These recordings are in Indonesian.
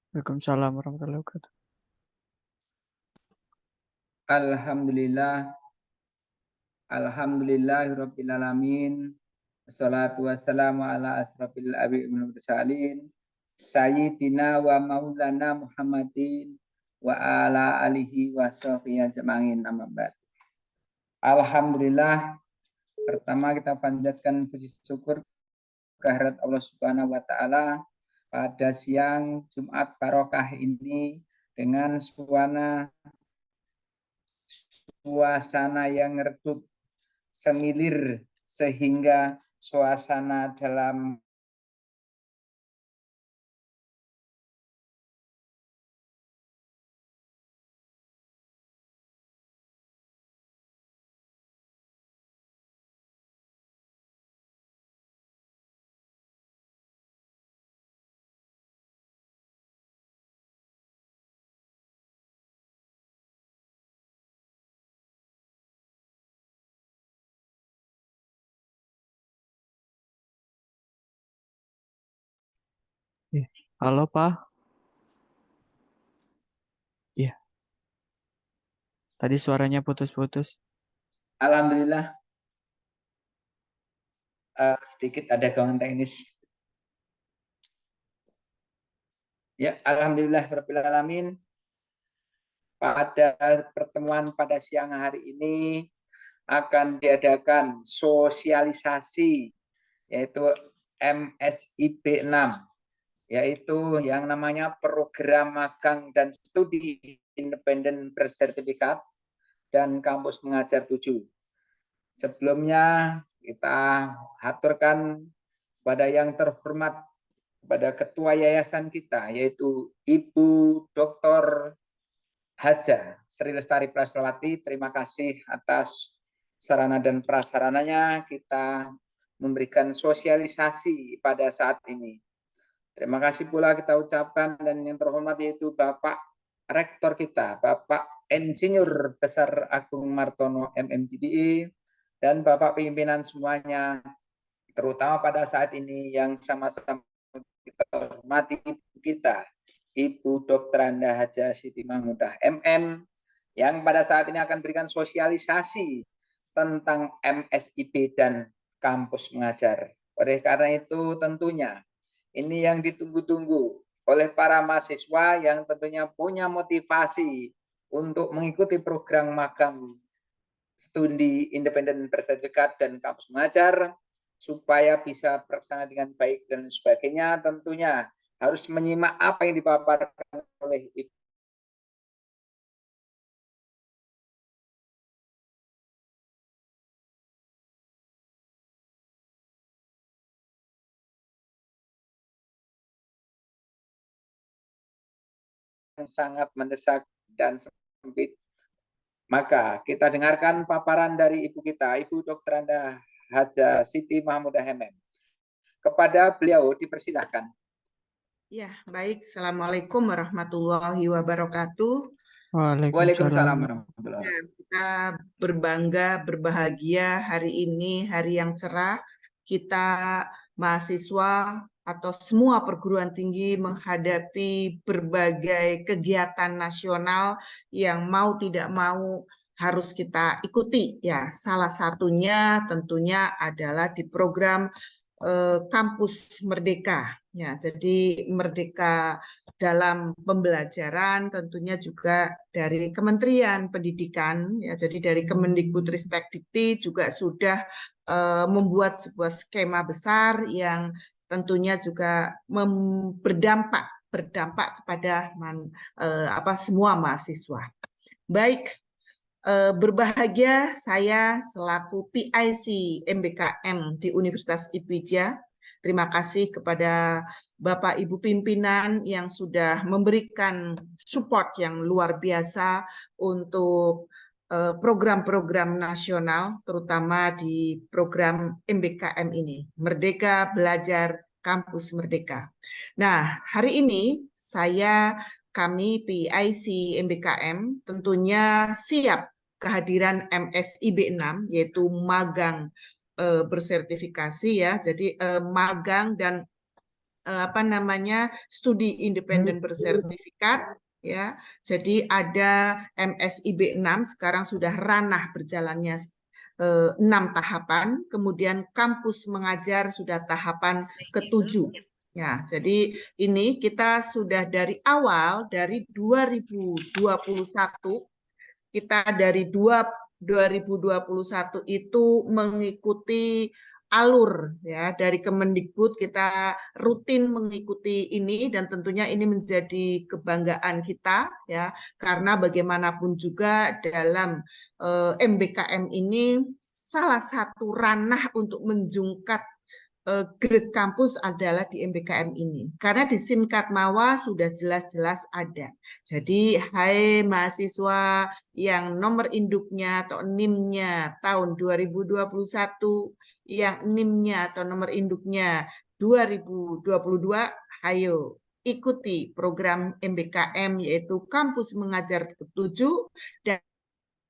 Waalaikumsalam warahmatullahi wabarakatuh. Alhamdulillah, alhamdulillahirabbil alamin. Wassalatu wassalamu ala asrofil anbiya'i wal mursalin sayyidina wa maulana Muhammadin wa ala alihi wa sahbihi ajmain, amma ba'd. Alhamdulillah, pertama kita panjatkan puji syukur kehadirat Allah Subhanahu wa taala pada siang Jumat barokah ini dengan suasana yang redup semilir sehingga suasana dalam Iya. Halo Pak. Iya. Tadi suaranya putus-putus. alhamdulillah sedikit ada gangguan teknis. Ya, alhamdulillah rabbil alamin. Pada pertemuan pada siang hari ini akan diadakan sosialisasi yaitu MSIB 6, yaitu yang namanya program magang dan studi independen bersertifikat dan kampus mengajar 7. Sebelumnya kita haturkan pada yang terhormat pada ketua yayasan kita, yaitu Ibu Dr. Haja Sri Lestari Praswati. Terima kasih atas sarana dan prasarananya kita memberikan sosialisasi pada saat ini. Terima kasih pula kita ucapkan dan yang terhormat yaitu Bapak Rektor kita, Bapak Insinyur Besar Agung Martono MMGDI, dan Bapak pimpinan semuanya, terutama pada saat ini yang sama-sama kita hormati kita, Ibu Dr. Anda Haja Siti Mahmudah MM, yang pada saat ini akan berikan sosialisasi tentang MSIB dan kampus mengajar. Oleh karena itu tentunya ini yang ditunggu-tunggu oleh para mahasiswa yang tentunya punya motivasi untuk mengikuti program magang studi independen bersertifikat dan kampus mengajar supaya bisa terlaksana dengan baik dan sebagainya. Tentunya harus menyimak apa yang dipaparkan oleh Ibu yang sangat mendesak dan sempit. Maka kita dengarkan paparan dari Ibu kita, Ibu Dr. Anda Haja Siti Mahmudah MM. Kepada beliau dipersilahkan. Ya, baik. Assalamualaikum warahmatullahi wabarakatuh. Waalaikumsalam warahmatullahi wabarakatuh. Ya, kita berbangga, berbahagia hari ini, hari yang cerah. Kita mahasiswa atau semua perguruan tinggi menghadapi berbagai kegiatan nasional yang mau tidak mau harus kita ikuti. Ya, salah satunya tentunya adalah di program Kampus Merdeka. Ya, jadi merdeka dalam pembelajaran tentunya juga dari Kementerian Pendidikan, ya, jadi dari Kemendikbudristekdikti juga sudah membuat sebuah skema besar yang tentunya juga berdampak kepada semua mahasiswa. Baik. Berbahagia saya selaku PIC MBKM di Universitas IPIJA. Terima kasih kepada Bapak Ibu pimpinan yang sudah memberikan support yang luar biasa untuk program-program nasional, terutama di program MBKM ini, Merdeka Belajar Kampus Merdeka. Nah, hari ini kami PIC MBKM tentunya siap kehadiran MSIB 6, yaitu magang bersertifikasi, ya. Jadi magang dan studi independen bersertifikat, ya. Jadi ada MSIB 6 sekarang sudah ranah berjalannya 6 tahapan, kemudian kampus mengajar sudah tahapan ke-7. Ya, jadi ini kita sudah dari awal dari 2021 kita dari 2021 itu mengikuti alur ya dari Kemendikbud, kita rutin mengikuti ini dan tentunya ini menjadi kebanggaan kita ya, karena bagaimanapun juga dalam MBKM ini salah satu ranah untuk menjungkat grade kampus adalah di MBKM ini. Karena di Simkatmawa sudah jelas-jelas ada. Jadi, hai mahasiswa yang nomor induknya atau NIM-nya tahun 2021, yang NIM-nya atau nomor induknya 2022, ayo ikuti program MBKM yaitu Kampus Mengajar ke-7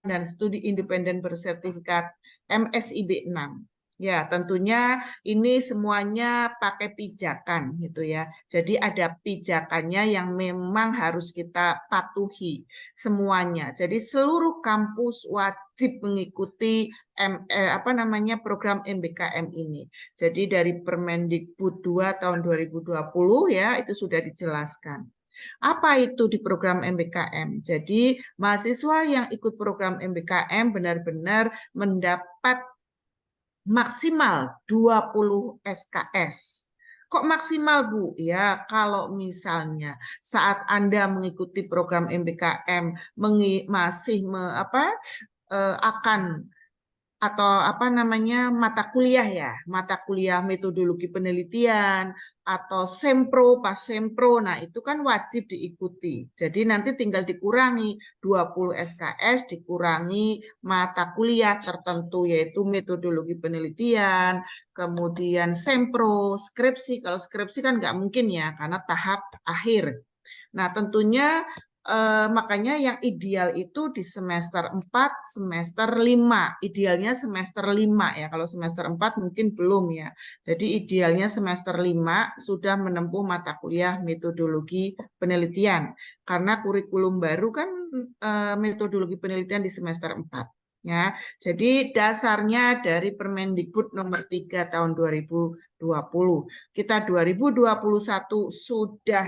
dan Studi Independen Bersertifikat MSIB 6. Ya, tentunya ini semuanya pakai pijakan gitu ya. Jadi ada pijakannya yang memang harus kita patuhi semuanya. Jadi seluruh kampus wajib mengikuti program MBKM ini. Jadi dari Permendikbud 2 tahun 2020 ya, itu sudah dijelaskan. Apa itu di program MBKM? Jadi mahasiswa yang ikut program MBKM benar-benar mendapat maksimal 20 SKS. Kok maksimal, Bu? Ya, kalau misalnya saat Anda mengikuti program MBKM akan mata kuliah metodologi penelitian atau sempro pas sempro, nah itu kan wajib diikuti. Jadi nanti tinggal dikurangi 20 SKS dikurangi mata kuliah tertentu yaitu metodologi penelitian, kemudian sempro, skripsi. Kalau skripsi kan nggak mungkin ya karena tahap akhir. Nah tentunya makanya yang ideal itu di semester 4, semester 5. Idealnya semester 5 ya. Kalau semester 4 mungkin belum ya. Jadi idealnya semester 5 sudah menempuh mata kuliah metodologi penelitian. Karena kurikulum baru kan metodologi penelitian di semester 4. Ya, jadi dasarnya dari Permendikbud nomor 3 tahun 2020. Kita 2021 sudah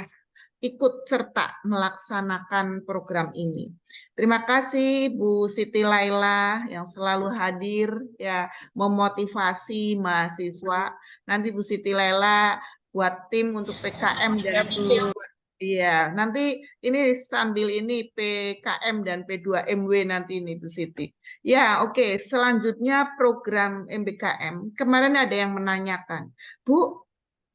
ikut serta melaksanakan program ini. Terima kasih Bu Siti Laila yang selalu hadir ya memotivasi mahasiswa. Nanti Bu Siti Laila buat tim untuk PKM dan iya, nanti ini sambil ini PKM dan P2MW nanti ini Bu Siti. Ya, oke. Selanjutnya program MBKM. Kemarin ada yang menanyakan, Bu,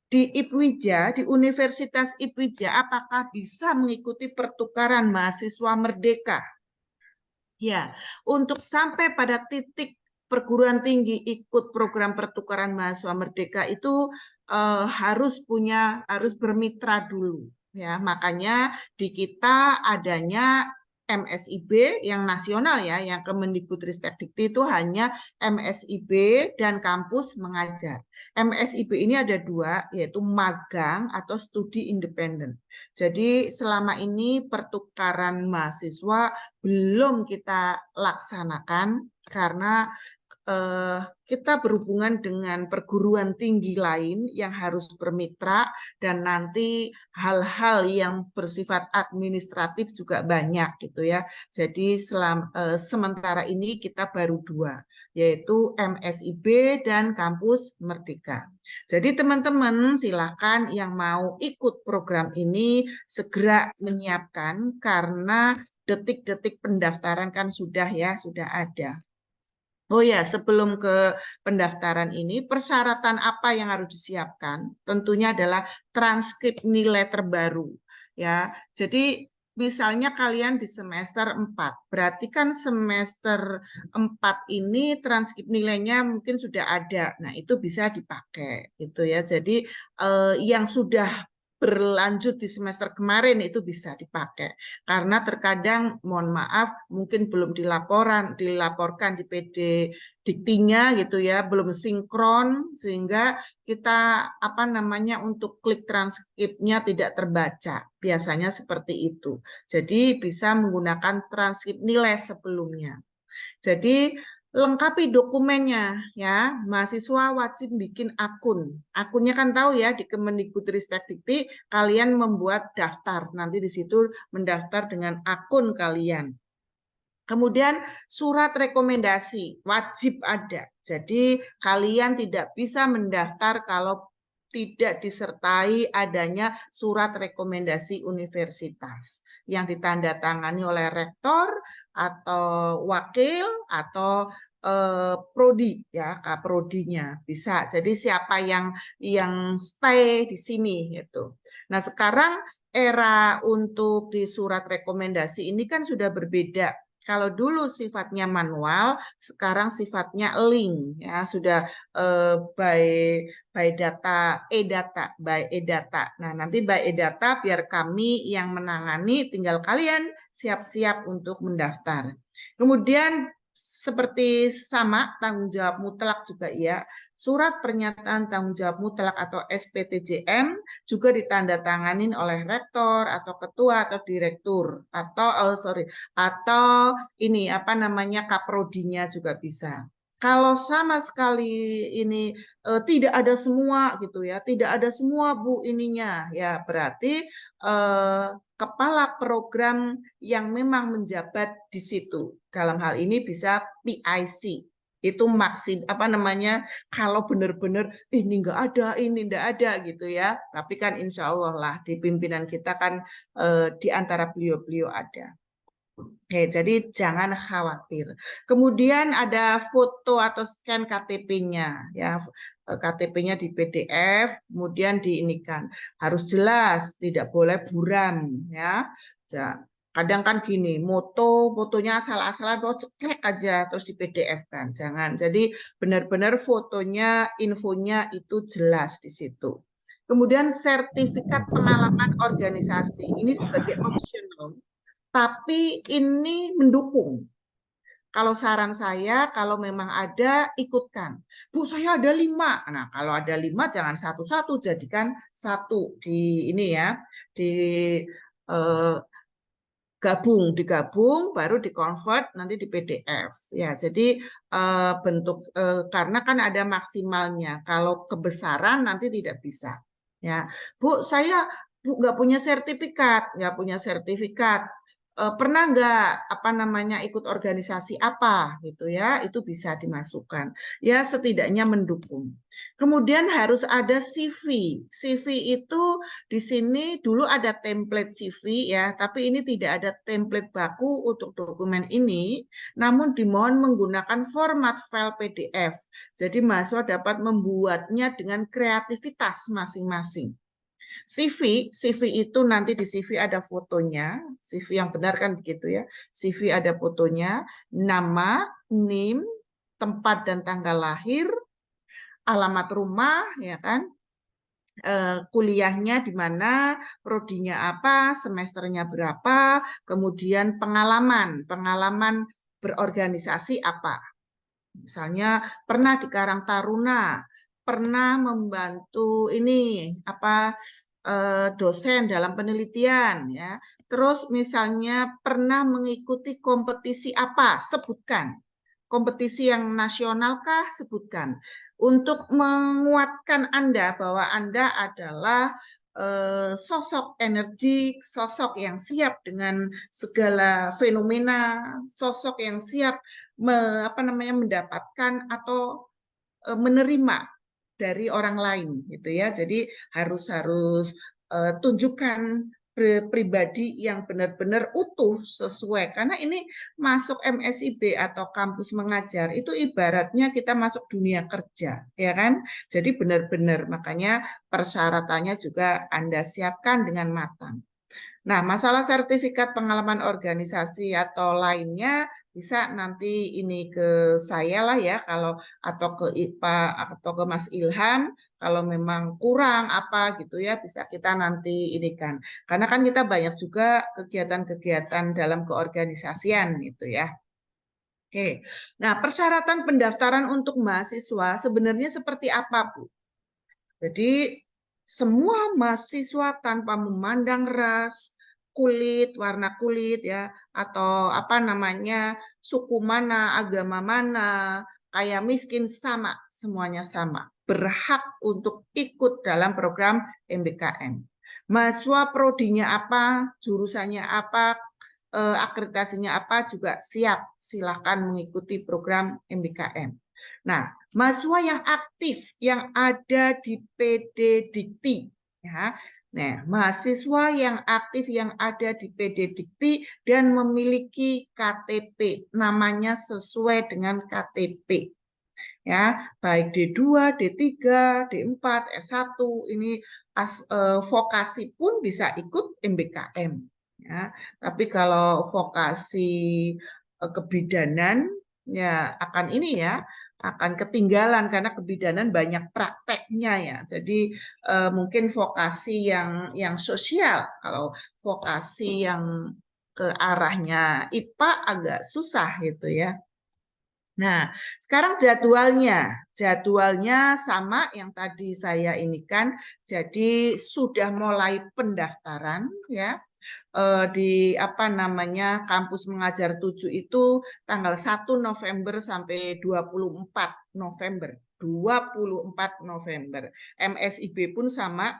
di IPWIJA, di Universitas IPWIJA, apakah bisa mengikuti pertukaran mahasiswa merdeka? Ya, untuk sampai pada titik perguruan tinggi ikut program pertukaran mahasiswa merdeka itu harus bermitra dulu. Ya, makanya di kita adanya MSIB yang nasional ya, yang Kemendikbudristekdikti itu hanya MSIB dan kampus mengajar. MSIB ini ada 2, yaitu magang atau studi independen. Jadi selama ini pertukaran mahasiswa belum kita laksanakan karena kita berhubungan dengan perguruan tinggi lain yang harus bermitra dan nanti hal-hal yang bersifat administratif juga banyak gitu ya. Jadi sementara ini kita baru 2, yaitu MSIB dan Kampus Merdeka. Jadi teman-teman silakan yang mau ikut program ini segera menyiapkan karena detik-detik pendaftaran kan sudah ada. Oh ya, sebelum ke pendaftaran ini, persyaratan apa yang harus disiapkan? Tentunya adalah transkrip nilai terbaru. Ya, jadi misalnya kalian di semester 4, berarti kan semester 4 ini transkrip nilainya mungkin sudah ada. Nah, itu bisa dipakai gitu ya. Jadi yang sudah berlanjut di semester kemarin itu bisa dipakai. Karena terkadang, mohon maaf, mungkin belum dilaporkan di PD Diktinya gitu ya, belum sinkron, sehingga kita untuk klik transkripnya tidak terbaca. Biasanya seperti itu. Jadi bisa menggunakan transkrip nilai sebelumnya. Jadi lengkapi dokumennya ya, mahasiswa wajib bikin akun. Akunnya kan tahu ya, di Kemendikbudristek Dikti kalian membuat daftar, nanti di situ mendaftar dengan akun kalian. Kemudian surat rekomendasi wajib ada. Jadi kalian tidak bisa mendaftar kalau tidak disertai adanya surat rekomendasi universitas yang ditandatangani oleh rektor atau wakil atau prodi ya, kaprodinya bisa. Jadi siapa yang stay di sini gitu. Nah, sekarang era untuk di surat rekomendasi ini kan sudah berbeda. Kalau dulu sifatnya manual, sekarang sifatnya link ya, sudah by data, by e-data. Nah, nanti by e-data biar kami yang menangani, tinggal kalian siap-siap untuk mendaftar. Kemudian seperti sama tanggung jawab mutlak juga ya. Surat pernyataan tanggung jawab mutlak atau SPTJM juga ditandatanganin oleh rektor atau ketua atau direktur atau ini kaprodinya juga bisa. Kalau sama sekali ini tidak ada semua gitu ya, tidak ada semua Bu ininya ya, berarti kepala program yang memang menjabat di situ. Dalam hal ini bisa PIC. Itu kalau benar-benar ini enggak ada gitu ya. Tapi kan insya Allah lah di pimpinan kita kan di antara beliau-beliau ada. Jadi jangan khawatir. Kemudian ada foto atau scan KTP-nya ya. KTP-nya di PDF, kemudian diinikan. Harus jelas, tidak boleh buram ya. Kadang kan gini, fotonya asal-asalan, ceklek aja terus di PDF kan. Jangan. Jadi benar-benar fotonya, infonya itu jelas di situ. Kemudian sertifikat pengalaman organisasi. Ini sebagai optional. Tapi ini mendukung. Kalau saran saya, kalau memang ada, ikutkan. Bu, saya ada 5. Nah, kalau ada 5, jangan satu-satu, jadikan 1 di ini ya, digabung, baru dikonvert nanti di PDF. Ya, jadi karena kan ada maksimalnya. Kalau kebesaran nanti tidak bisa. Ya, Bu, saya nggak punya sertifikat. Pernah nggak ikut organisasi apa gitu ya, itu bisa dimasukkan ya, setidaknya mendukung. Kemudian harus ada CV. CV itu di sini dulu ada template CV ya, tapi ini tidak ada template baku untuk dokumen ini, namun dimohon menggunakan format file PDF. Jadi mahasiswa dapat membuatnya dengan kreativitas masing-masing. CV itu nanti di CV ada fotonya, CV yang benar kan begitu ya. CV ada fotonya, nama, NIM, tempat dan tanggal lahir, alamat rumah, ya kan, kuliahnya di mana, prodinya apa, semesternya berapa, kemudian pengalaman berorganisasi apa. Misalnya pernah di Karang Taruna, pernah membantu ini dosen dalam penelitian ya. Terus misalnya pernah mengikuti kompetisi apa, sebutkan. Kompetisi yang nasional kah, sebutkan. Untuk menguatkan Anda bahwa Anda adalah sosok energi, sosok yang siap dengan segala fenomena, sosok yang siap mendapatkan atau menerima dari orang lain gitu ya. Jadi harus tunjukkan pribadi yang benar-benar utuh sesuai, karena ini masuk MSIB atau kampus mengajar itu ibaratnya kita masuk dunia kerja ya kan. Jadi benar-benar, makanya persyaratannya juga Anda siapkan dengan matang. Nah, masalah sertifikat pengalaman organisasi atau lainnya bisa nanti ini ke saya lah ya, kalau atau ke IPA atau ke Mas Ilham, kalau memang kurang apa gitu ya, bisa kita nanti ini kan. Karena kan kita banyak juga kegiatan-kegiatan dalam keorganisasian gitu ya. Oke. Nah, persyaratan pendaftaran untuk mahasiswa sebenarnya seperti apa, Bu? Jadi semua mahasiswa tanpa memandang ras, kulit, warna kulit ya, atau apa namanya, suku mana, agama mana, kaya miskin sama, semuanya sama. Berhak untuk ikut dalam program MBKM. Mahasiswa prodinya apa, jurusannya apa, akreditasinya apa juga siap, silakan mengikuti program MBKM. Nah, mahasiswa yang aktif yang ada di PD Dikti ya. Nah, mahasiswa yang aktif yang ada di PD Dikti dan memiliki KTP, namanya sesuai dengan KTP. Ya, baik D2, D3, D4, S1 ini vokasi pun bisa ikut MBKM ya. Tapi kalau vokasi kebidanan ya akan ini ya akan ketinggalan karena kebidanan banyak prakteknya ya. Jadi mungkin vokasi yang sosial, kalau vokasi yang ke arahnya IPA agak susah gitu ya. Nah, sekarang jadwalnya sama yang tadi saya ini kan. Jadi sudah mulai pendaftaran ya. Di apa namanya Kampus Mengajar 7 itu tanggal 1 November sampai 24 November. 24 November. MSIB pun sama,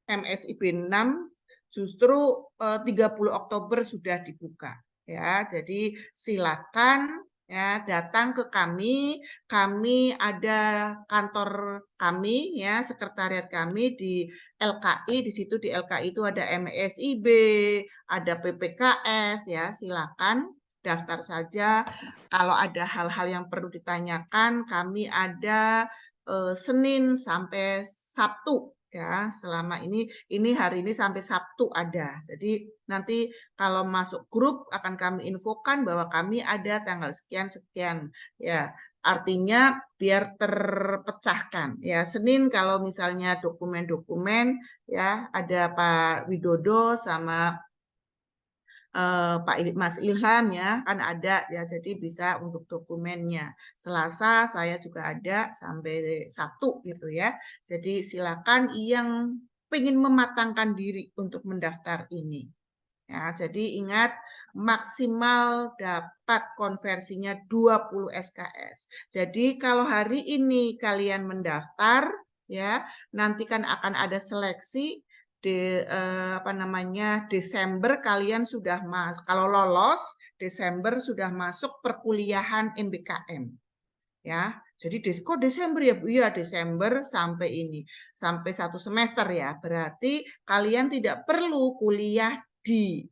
MSIB 6 justru 30 Oktober sudah dibuka. Ya, jadi silakan ya datang ke kami ada kantor kami ya, sekretariat kami di LKI. Di situ di LKI itu ada MSIB, ada PPKS ya, silakan daftar saja. Kalau ada hal-hal yang perlu ditanyakan, kami ada Senin sampai Sabtu ya, selama ini hari ini sampai Sabtu ada. Jadi nanti kalau masuk grup akan kami infokan bahwa kami ada tanggal sekian ya. Artinya biar terpecahkan ya. Senin kalau misalnya dokumen-dokumen ya ada Pak Widodo sama Pak Mas Ilham ya kan ada ya, jadi bisa untuk dokumennya. Selasa saya juga ada sampai Sabtu gitu ya. Jadi silakan yang ingin mematangkan diri untuk mendaftar ini. Ya, jadi ingat maksimal dapat konversinya 20 SKS. Jadi kalau hari ini kalian mendaftar ya, nanti kan akan ada seleksi di apa namanya Desember kalian sudah kalau lolos Desember sudah masuk perkuliahan MBKM. Ya, jadi kok Desember ya Bu? Iya Desember sampai ini, sampai 1 semester ya. Berarti kalian tidak perlu kuliah di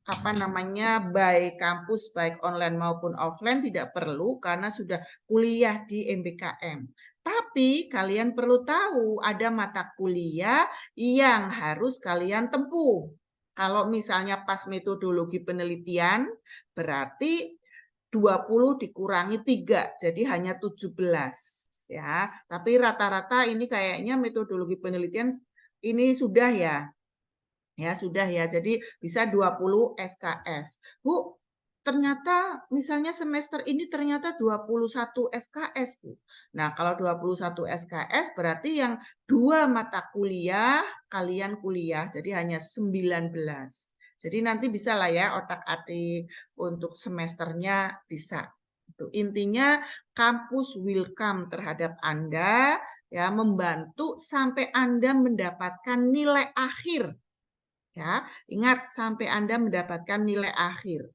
apa namanya baik kampus baik online maupun offline, tidak perlu karena sudah kuliah di MBKM. Tapi kalian perlu tahu ada mata kuliah yang harus kalian tempuh. Kalau misalnya pas metodologi penelitian berarti 20 dikurangi 3, jadi hanya 17 ya. Tapi rata-rata ini kayaknya metodologi penelitian ini sudah ya. Ya, sudah ya. Jadi bisa 20 SKS. Bu, ternyata misalnya semester ini ternyata 21 SKS, Bu. Nah, kalau 21 SKS berarti yang 2 mata kuliah kalian kuliah, jadi hanya 19. Jadi nanti bisa lah ya otak-atik untuk semesternya bisa. Itu intinya kampus welcome terhadap Anda ya, membantu sampai Anda mendapatkan nilai akhir. Ya, ingat sampai Anda mendapatkan nilai akhir.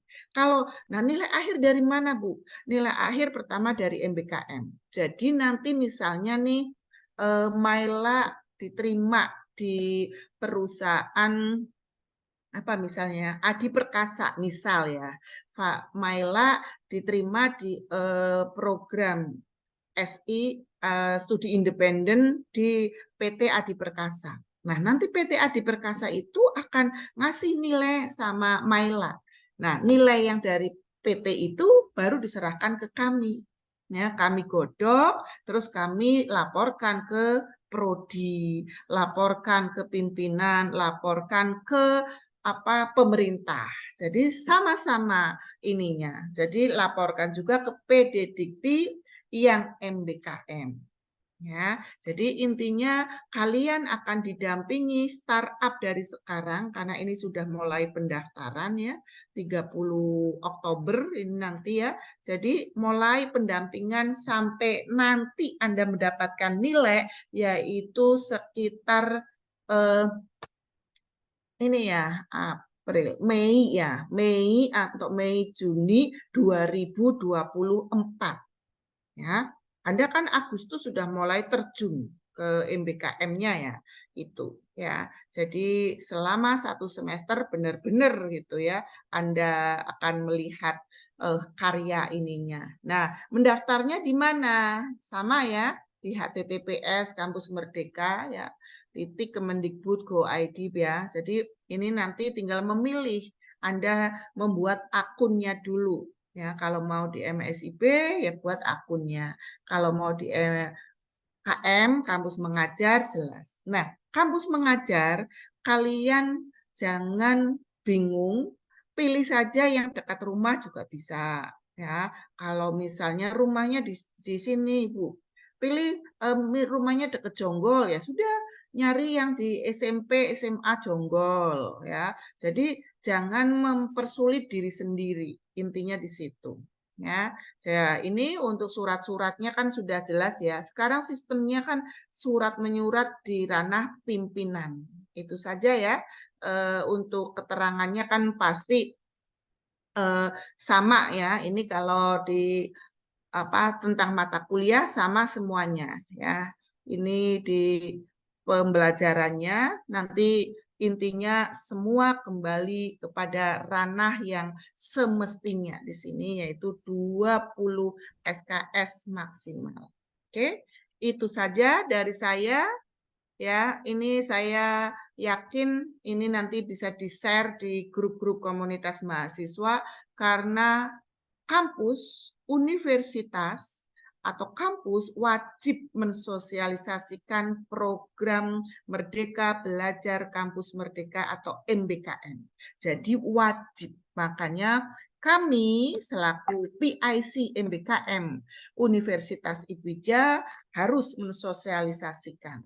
Nah nilai akhir dari mana Bu? Nilai akhir pertama dari MBKM. Jadi nanti misalnya nih Maila diterima di perusahaan apa misalnya Adi Perkasa misal ya. Maila diterima di program SI studi independen di PT Adi Perkasa. Nah, nanti PT Adi Perkasa itu akan ngasih nilai sama Maila. Nah, nilai yang dari PT itu baru diserahkan ke kami. Ya, kami godok, terus kami laporkan ke prodi, laporkan ke pimpinan, laporkan ke pemerintah. Jadi sama-sama ininya. Jadi laporkan juga ke PD Dikti yang MBKM. Ya, jadi intinya kalian akan didampingi startup dari sekarang karena ini sudah mulai pendaftaran ya, 30 Oktober ini nanti ya. Jadi mulai pendampingan sampai nanti Anda mendapatkan nilai yaitu sekitar ini ya, Mei ya, Mei atau Mei Juni 2024. Ya, Anda kan Agustus sudah mulai terjun ke MBKM-nya ya, itu ya. Jadi selama 1 semester benar-benar gitu ya, Anda akan melihat karya ininya. Nah, mendaftarnya di mana? Sama ya, di https Kampus Merdeka ya, .kemendikbud.go.id ya. Jadi ini nanti tinggal memilih, Anda membuat akunnya dulu. Ya, kalau mau di MSIB ya buat akunnya. Kalau mau di KM, kampus mengajar, jelas. Nah, kampus mengajar, kalian jangan bingung, pilih saja yang dekat rumah juga bisa. Ya, kalau misalnya rumahnya di sini, Ibu, pilih rumahnya dekat Jonggol, ya sudah nyari yang di SMP, SMA Jonggol. Ya, jadi jangan mempersulit diri sendiri. Intinya di situ. Ya, ini untuk surat-suratnya kan sudah jelas ya. Sekarang sistemnya kan surat menyurat di ranah pimpinan. Itu saja ya. Untuk keterangannya kan pasti sama ya. Ini kalau di tentang mata kuliah sama semuanya ya. Ini di pembelajarannya nanti intinya semua kembali kepada ranah yang semestinya di sini yaitu 20 SKS maksimal. Oke, itu saja dari saya ya. Ini saya yakin ini nanti bisa di-share di grup-grup komunitas mahasiswa karena kampus, universitas, atau kampus wajib mensosialisasikan program Merdeka Belajar Kampus Merdeka atau MBKM. Jadi wajib. Makanya kami selaku PIC MBKM Universitas Ipija harus mensosialisasikan.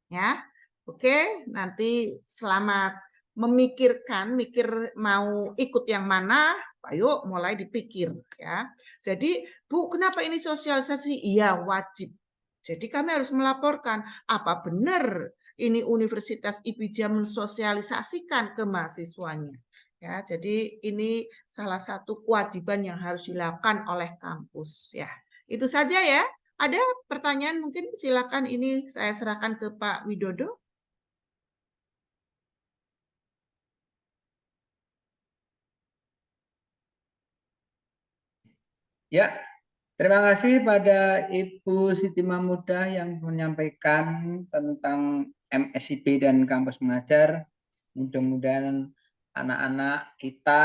Ya, oke, nanti selamat memikirkan, mikir mau ikut yang mana, ayo mulai dipikir ya. Jadi, Bu, kenapa ini sosialisasi? Iya, wajib. Jadi kami harus melaporkan apa benar ini Universitas Ipija mensosialisasikan ke mahasiswanya. Ya, jadi ini salah satu kewajiban yang harus dilakukan oleh kampus ya. Itu saja ya. Ada pertanyaan mungkin silakan, ini saya serahkan ke Pak Widodo. Ya, terima kasih pada Ibu Siti Mahmudah yang menyampaikan tentang MSIB dan kampus mengajar. Mudah-mudahan anak-anak kita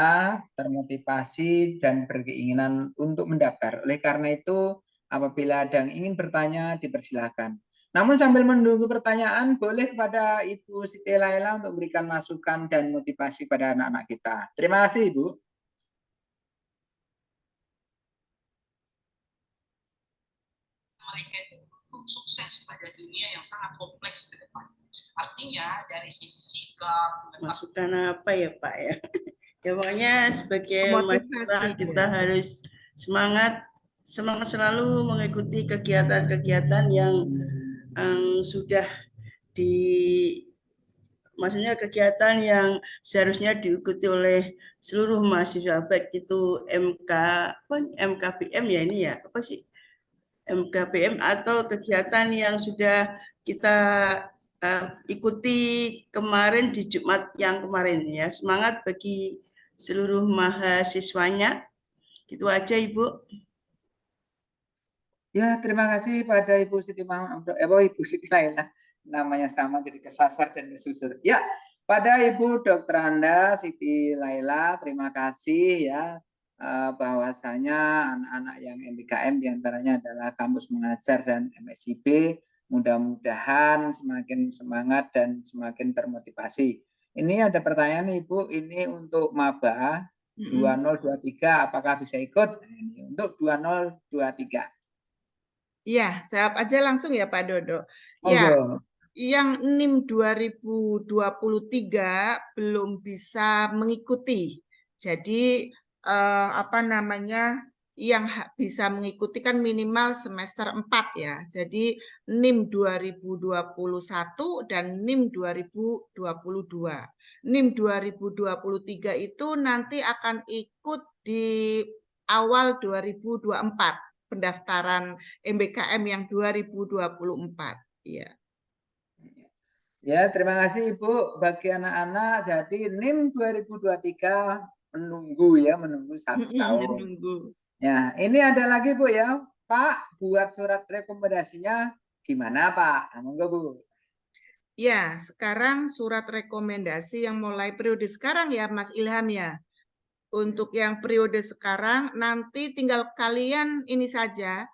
termotivasi dan berkeinginan untuk mendaftar. Oleh karena itu, apabila ada yang ingin bertanya, dipersilakan. Namun sambil menunggu pertanyaan, boleh kepada Ibu Siti Laila untuk memberikan masukan dan motivasi pada anak-anak kita. Terima kasih, Ibu. Mereka itu sukses pada dunia yang sangat kompleks ke depan. Artinya dari sisi sikap, masukan apa ya Pak ya? Ya pokoknya sebagai mahasiswa kita harus semangat selalu mengikuti kegiatan-kegiatan yang sudah maksudnya kegiatan yang seharusnya diikuti oleh seluruh mahasiswa, baik itu MKBM ya ini ya apa sih MKBM atau kegiatan yang sudah kita ikuti kemarin di Jumat yang kemarin ya. Semangat bagi seluruh mahasiswanya. Itu aja Ibu. Ya, terima kasih pada Ibu Siti Ibu Siti Laila. namanya sama jadi kesasar dan kesusur. Ya, pada Ibu Dr. Anda, Siti Laila, terima kasih ya bahwasanya anak-anak yang MBKM diantaranya adalah Kampus Mengajar dan MSIB, mudah-mudahan semakin semangat dan semakin termotivasi. Ini ada pertanyaan Ibu, ini untuk maba 2023 apakah bisa ikut? Ini untuk 2023. Iya, jawab aja langsung ya Pak Dodo. Ya, Monggo. yang NIM 2023 belum bisa mengikuti. Jadi apa namanya, yang bisa mengikuti kan minimal semester 4 ya. Jadi NIM 2021 dan NIM 2022. NIM 2023 itu nanti akan ikut di awal 2024 pendaftaran MBKM yang 2024. Ya. Ya, terima kasih Ibu. Bagi anak-anak, jadi NIM 2023 menunggu 1 tahun. Menunggu. Ya, ini ada lagi Bu ya, Pak, buat surat rekomendasinya gimana Pak? Monggo Bu. Ya, sekarang surat rekomendasi yang mulai periode sekarang ya Mas Ilham ya. Untuk yang periode sekarang nanti tinggal kalian ini saja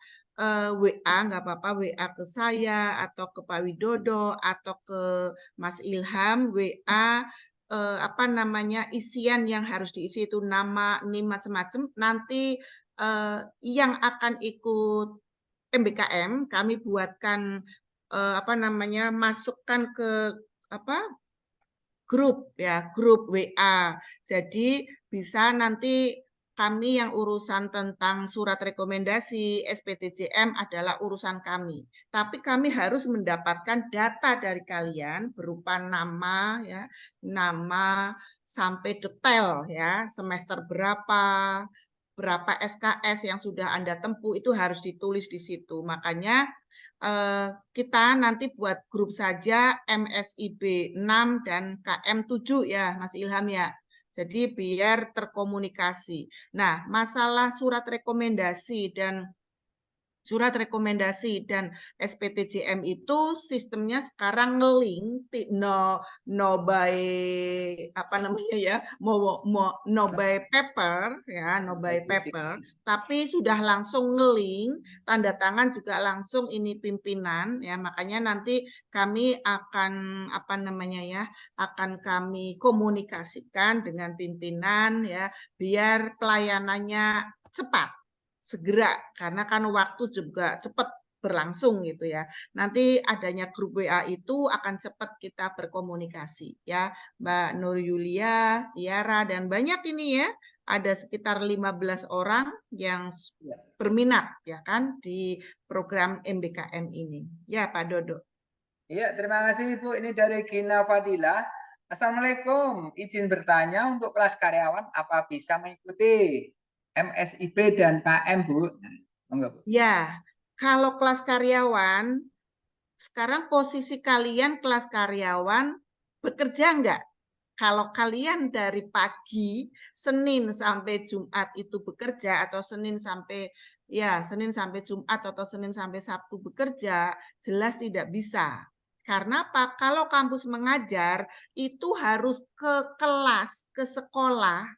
WA, nggak apa-apa WA ke saya atau ke Pak Widodo atau ke Mas Ilham WA apa namanya isian yang harus diisi itu nama, NIM macam-macam. Nanti yang akan ikut MBKM kami buatkan apa namanya masukkan ke apa grup ya, grup WA. Jadi bisa nanti kami yang urusan tentang surat rekomendasi SPTJM adalah urusan kami. Tapi kami harus mendapatkan data dari kalian berupa nama ya, nama sampai detail ya, semester berapa SKS yang sudah Anda tempuh itu harus ditulis di situ. Makanya kita nanti buat grup saja MSIB 6 dan KM 7 ya Mas Ilham ya. Jadi biar terkomunikasi. Nah, masalah surat rekomendasi dan SPTJM itu sistemnya sekarang nge-link no by apa namanya ya no by paper ya no by paper tapi sudah langsung nge-link tanda tangan juga langsung ini pimpinan ya makanya nanti kami akan apa namanya ya akan kami komunikasikan dengan pimpinan ya biar pelayanannya cepat segera karena kan waktu juga cepat berlangsung gitu ya. Nanti adanya grup WA itu akan cepat kita berkomunikasi ya. Mbak Nur Yulia, Tiara dan banyak ini ya. Ada sekitar 15 orang yang berminat ya kan di program MBKM ini. Ya Pak Dodo. Iya, terima kasih Ibu. Ini dari Gina Fadila. Assalamualaikum. Izin bertanya untuk kelas karyawan apa bisa mengikuti MSIB dan KM Bu? Enggak, Bu. Ya, kalau kelas karyawan, sekarang posisi kalian kelas karyawan bekerja enggak? Kalau kalian dari pagi, Senin sampai Jumat itu bekerja, atau Senin sampai Jumat atau Senin sampai Sabtu bekerja, jelas tidak bisa. Karena apa? Kalau kampus mengajar, itu harus ke kelas, ke sekolah,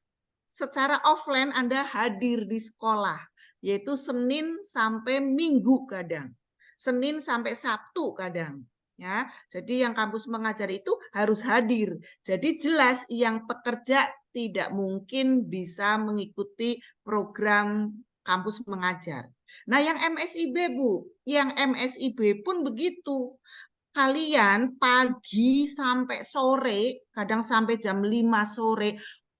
secara offline Anda hadir di sekolah, yaitu Senin sampai Minggu kadang, Senin sampai Sabtu kadang. Ya, jadi yang kampus mengajar itu harus hadir. Jadi jelas yang pekerja tidak mungkin bisa mengikuti program kampus mengajar. Nah, yang MSIB Bu, yang MSIB pun begitu. Kalian pagi sampai sore, kadang sampai jam 5 sore,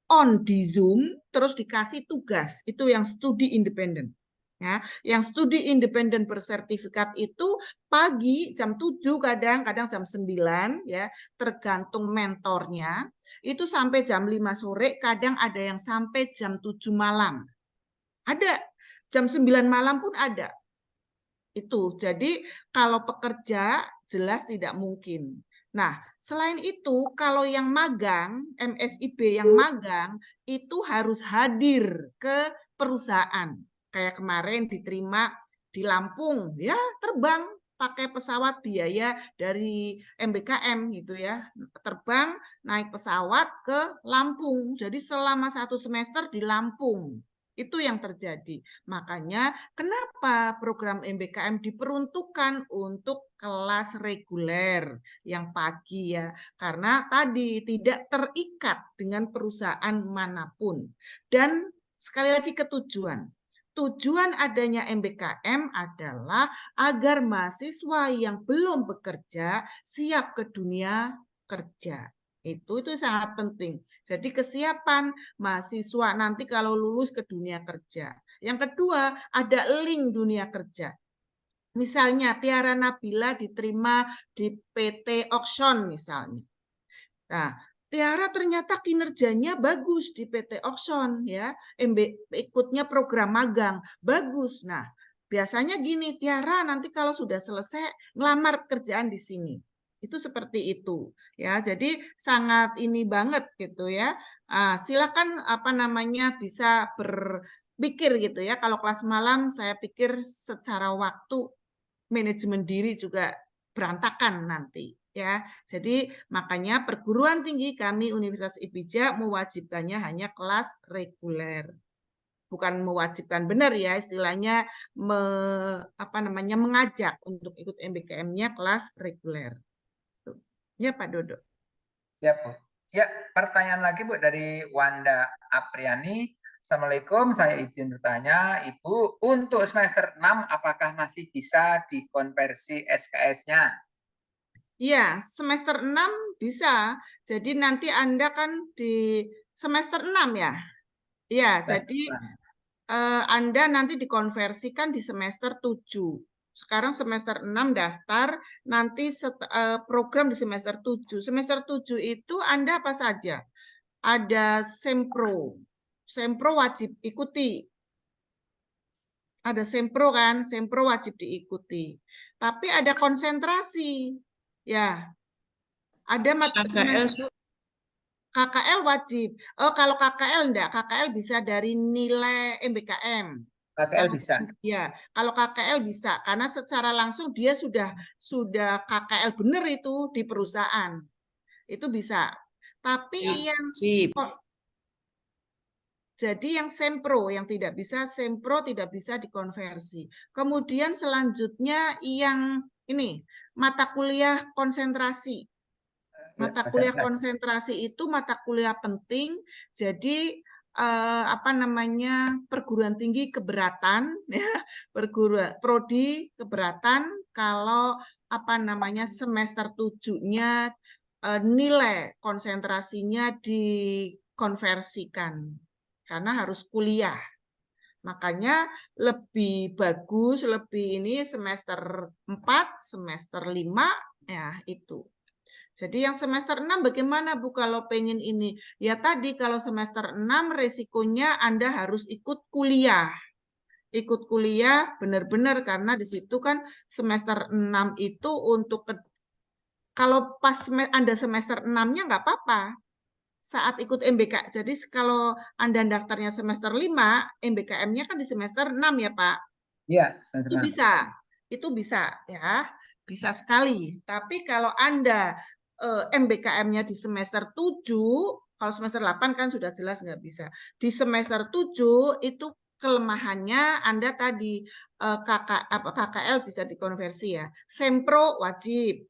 on di Zoom terus dikasih tugas itu yang studi independen ya yang studi independen bersertifikat itu pagi jam 7 kadang jam 9 ya tergantung mentornya itu sampai jam 5 sore kadang ada yang sampai jam 7 malam ada jam 9 malam pun ada itu jadi kalau pekerja jelas tidak mungkin. Nah, selain itu, kalau yang magang, MSIB yang magang, itu harus hadir ke perusahaan. Kayak kemarin diterima di Lampung, ya terbang pakai pesawat biaya dari MBKM gitu ya, terbang naik pesawat ke Lampung. Jadi selama 1 semester di Lampung. Itu yang terjadi. Makanya kenapa program MBKM diperuntukkan untuk kelas reguler yang pagi ya. Karena tadi tidak terikat dengan perusahaan manapun. Dan sekali lagi ke tujuan. Tujuan adanya MBKM adalah agar mahasiswa yang belum bekerja siap ke dunia kerja. Itu sangat penting. Jadi kesiapan mahasiswa nanti kalau lulus ke dunia kerja. Yang kedua, ada link dunia kerja. Misalnya Tiara Nabila diterima di PT Oxon misalnya. Nah, Tiara ternyata kinerjanya bagus di PT Oxon ya, ikutnya program magang bagus. Nah, biasanya gini, Tiara nanti kalau sudah selesai ngelamar kerjaan di sini. Itu seperti itu ya. Jadi sangat ini banget gitu ya. Silakan bisa berpikir gitu ya. Kalau kelas malam saya pikir secara waktu manajemen diri juga berantakan nanti ya. Jadi makanya perguruan tinggi kami Universitas IPIJA mewajibkannya hanya kelas reguler. Bukan mewajibkan benar ya, istilahnya mengajak untuk ikut MBKM-nya kelas reguler. Ya Pak Dodo. Siap, Bu. Ya, pertanyaan lagi Bu dari Wanda Apriani. Assalamualaikum, saya izin bertanya, Ibu, untuk semester 6 apakah masih bisa dikonversi SKS-nya? Iya, semester 6 bisa. Jadi nanti Anda kan di semester 6 ya. Iya, jadi Anda nanti dikonversikan di semester 7. Sekarang semester 6 daftar, nanti program di semester 7. Semester 7 itu Anda apa saja? Ada Sempro. Sempro wajib ikuti. Ada Sempro kan, Sempro wajib diikuti. Tapi ada konsentrasi. Ya. Ada KKL wajib. Oh, kalau KKL enggak, KKL bisa dari nilai MBKM. KKL bisa. Ya, kalau KKL bisa karena secara langsung dia sudah KKL benar itu di perusahaan. Itu bisa. Tapi jadi yang Sempro yang tidak bisa, Sempro tidak bisa dikonversi. Kemudian selanjutnya yang ini mata kuliah konsentrasi. Mata kuliah konsentrasi itu mata kuliah penting. Jadi perguruan tinggi keberatan ya, prodi keberatan kalau semester 7-nya nilai konsentrasinya dikonversikan karena harus kuliah. Makanya lebih bagus, lebih ini semester 4, semester 5 ya itu. Jadi yang semester 6 bagaimana Bu kalau pengen ini? Ya tadi kalau semester 6 resikonya Anda harus ikut kuliah. Ikut kuliah benar-benar karena di situ kan semester 6 itu untuk kalau pas Anda semester 6-nya nggak apa-apa. Saat ikut MBK. Jadi kalau Anda daftarnya semester 5, MBKM-nya kan di semester 6 ya Pak? Iya, itu bisa. Itu bisa ya. Bisa sekali. Tapi kalau Anda MBKM-nya di semester 7, kalau semester 8 kan sudah jelas nggak bisa. Di semester 7 itu kelemahannya Anda tadi KKL bisa dikonversi ya. Sempro wajib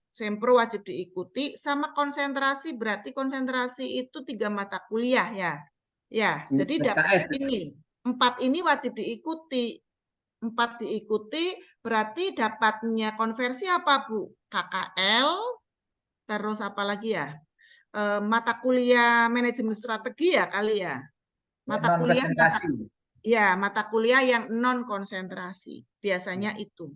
diikuti sama konsentrasi, berarti konsentrasi itu 3 mata kuliah ya. Ya, jadi dapat ini 4 ini wajib diikuti. 4 diikuti berarti dapatnya konversi apa Bu? KKL, terus apa lagi ya? Mata kuliah manajemen strategi ya kali ya. Mata kuliah yang non konsentrasi. Biasanya itu.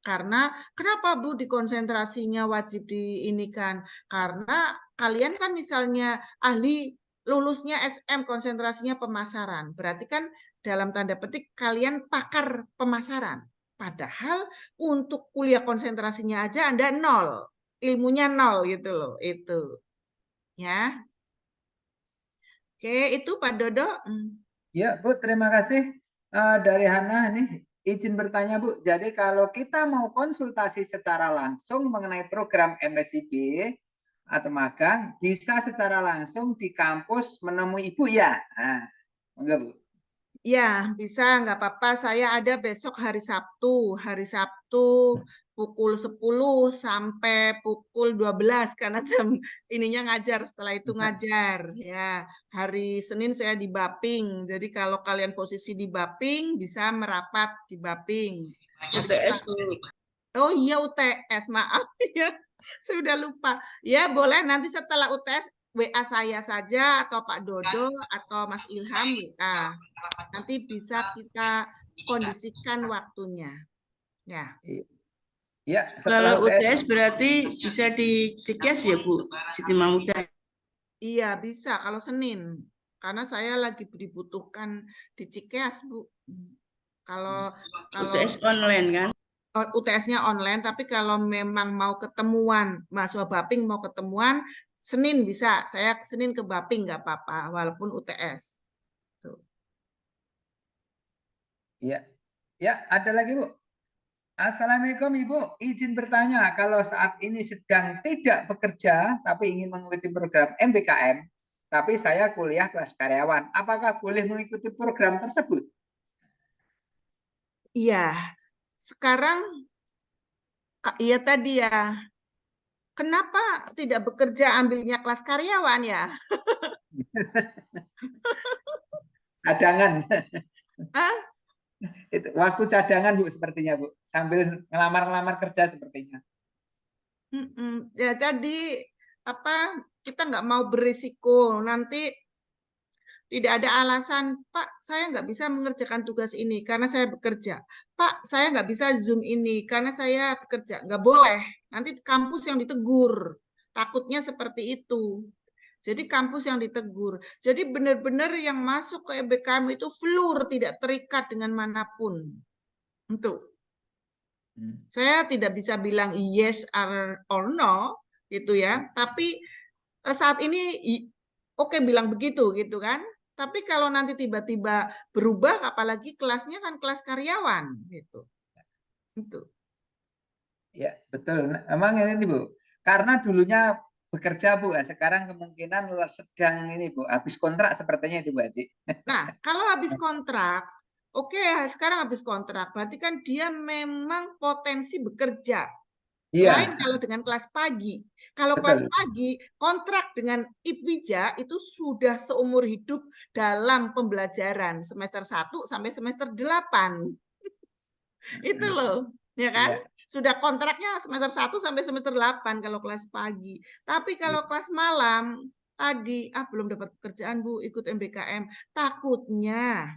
Karena kenapa Bu dikonsentrasinya wajib diinikan? Karena kalian kan misalnya ahli lulusnya SM konsentrasinya pemasaran. Berarti kan dalam tanda petik kalian pakar pemasaran. Padahal untuk kuliah konsentrasinya aja Anda 0. Ilmunya 0 gitu loh. Itu. Ya. Oke, itu Pak Dodo. Ya, Bu, terima kasih. Dari Hana ini izin bertanya Bu, jadi kalau kita mau konsultasi secara langsung mengenai program MSIB atau magang, bisa secara langsung di kampus menemui Ibu ya? Nah, enggak Bu? Ya, bisa, nggak apa-apa. Saya ada besok hari Sabtu. Hari Sabtu pukul 10 sampai pukul 12 karena jam ininya ngajar, setelah itu ngajar. Ya, hari Senin saya di Baping. Jadi kalau kalian posisi di Baping, bisa merapat di Baping. UTS Bu. Oh iya UTS, maaf ya. Sudah lupa. Ya, boleh nanti setelah UTS WA saya saja atau Pak Dodo atau Mas Ilham WA. Nanti bisa kita kondisikan waktunya. Ya. Ya, setelah Kalau UTS UTS. berarti bisa di Cikeas ya Bu, Siti Mahmudah. Iya, bisa kalau Senin. Karena saya lagi dibutuhkan di Cikeas, Bu. Kalau UTS online kan? UTS-nya online, tapi kalau memang mau ketemuan, mahasiswa Baping mau ketemuan, Senin bisa. Saya Senin ke Baping nggak apa-apa, walaupun UTS. Tuh. Ya, ya ada lagi Bu. Assalamualaikum Ibu, izin bertanya, kalau saat ini sedang tidak bekerja tapi ingin mengikuti program MBKM, tapi saya kuliah kelas karyawan, apakah boleh mengikuti program tersebut? Iya, sekarang iya tadi ya. Kenapa tidak bekerja ambilnya kelas karyawan ya? Cadangan. Hah? Itu waktu cadangan Bu sepertinya Bu, sambil ngelamar-ngelamar kerja sepertinya. Ya jadi apa? Kita nggak mau berisiko nanti tidak ada alasan, Pak, saya nggak bisa mengerjakan tugas ini karena saya bekerja. Pak, saya nggak bisa Zoom ini karena saya bekerja. Nggak boleh. Nanti kampus yang ditegur. Takutnya seperti itu. Jadi kampus yang ditegur. Jadi benar-benar yang masuk ke MBKM itu floor, tidak terikat dengan manapun. Untuk saya tidak bisa bilang yes or no, gitu ya. Tapi saat ini oke bilang begitu, gitu kan. Tapi kalau nanti tiba-tiba berubah, apalagi kelasnya kan kelas karyawan, gitu. Itu. Ya betul, emang ini Bu, karena dulunya bekerja Bu, sekarang kemungkinan sedang ini Bu, habis kontrak sepertinya itu Bu Haji. Nah, kalau habis kontrak, oke, sekarang habis kontrak, berarti kan dia memang potensi bekerja. Lain Iya, kalau dengan kelas pagi. Kalau kelas betul. pagi, kontrak dengan IPWIJA itu sudah seumur hidup dalam pembelajaran semester 1 sampai semester 8. Itu loh, ya kan? Iya. Sudah kontraknya semester 1 sampai semester 8 kalau kelas pagi. Tapi kalau kelas malam, tadi, belum dapat pekerjaan Bu, ikut MBKM. Takutnya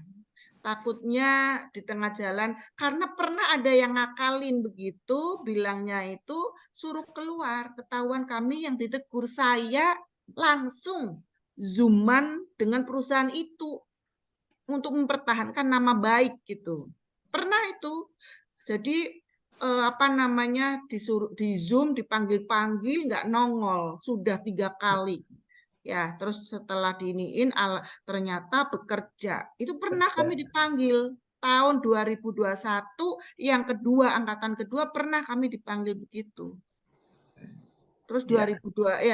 di tengah jalan, karena pernah ada yang ngakalin begitu, bilangnya itu suruh keluar, ketahuan kami yang ditegur, saya langsung Zooman dengan perusahaan itu untuk mempertahankan nama baik gitu. Pernah itu, jadi apa namanya disuruh di Zoom, dipanggil-panggil nggak nongol, sudah 3 kali. Ya, terus setelah diiniin ternyata bekerja. Itu pernah kami dipanggil tahun 2021 yang kedua, angkatan kedua pernah kami dipanggil begitu. Terus 2022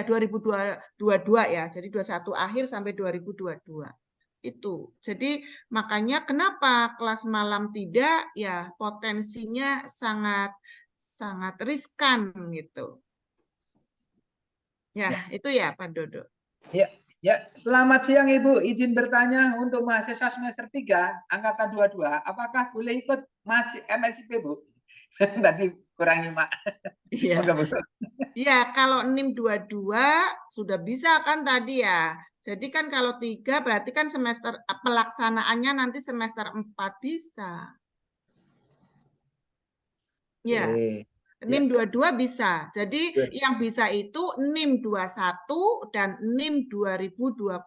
ya. Jadi 21 akhir sampai 2022. Itu. Jadi makanya kenapa kelas malam tidak, ya potensinya sangat sangat riskan gitu. Ya, itu ya Pak Dodo. Ya, ya. Selamat siang Ibu. Izin bertanya untuk mahasiswa semester 3 angkatan 22, apakah boleh ikut MSIP Bu? Tadi kurang nyimak. Iya. Bu. Ya, kalau NIM 22 sudah bisa kan tadi ya. Jadi kan kalau 3 berarti kan semester pelaksanaannya nanti semester 4 bisa. Ya. NIM 22 bisa. Jadi yang bisa itu NIM 21 dan NIM 2022.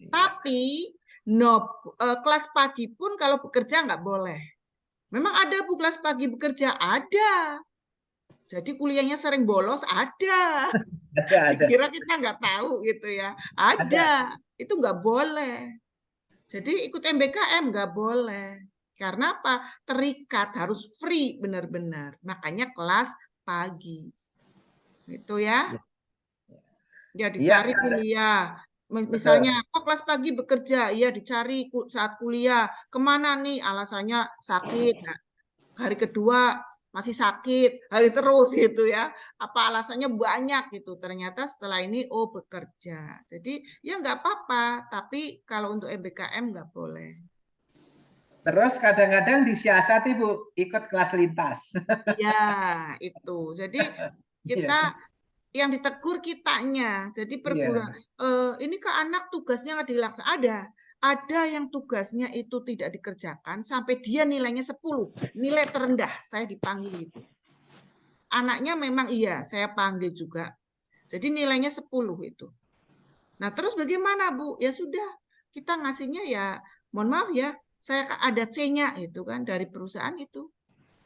Tapi kelas pagi pun kalau bekerja nggak boleh. Memang ada Bu kelas pagi bekerja, ada. Jadi kuliahnya sering bolos, ada. Dikira kita nggak tahu gitu ya. Ada. Itu nggak boleh. Jadi ikut MBKM nggak boleh. Karena apa? Terikat, harus free benar-benar. Makanya kelas pagi. Itu ya. Ya dicari kuliah. Misalnya, kok kelas pagi bekerja? Iya dicari saat kuliah. Kemana nih? Alasannya sakit. Nah, hari kedua masih sakit, hari terus gitu ya. Apa alasannya banyak gitu. Ternyata setelah ini oh bekerja. Jadi ya nggak apa-apa. Tapi kalau untuk MBKM nggak boleh. Terus kadang-kadang disiasati Bu, ikut kelas lintas. Iya, itu. Jadi kita yang ditegur kitanya. Jadi perguruan ini ke anak tugasnya nggak dilaksanakan. Ada yang tugasnya itu tidak dikerjakan sampai dia nilainya 10. Nilai terendah, saya dipanggil itu. Anaknya memang iya, saya panggil juga. Jadi nilainya 10 itu. Nah, terus bagaimana, Bu? Ya sudah, kita ngasihnya ya, mohon maaf ya, saya ada C-nya itu kan dari perusahaan itu.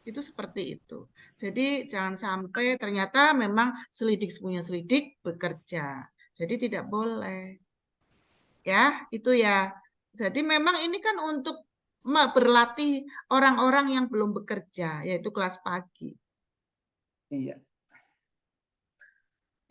Itu seperti itu. Jadi jangan sampai ternyata memang selidik punya selidik bekerja. Jadi tidak boleh. Ya, itu ya. Jadi memang ini kan untuk berlatih orang-orang yang belum bekerja, yaitu kelas pagi. Iya.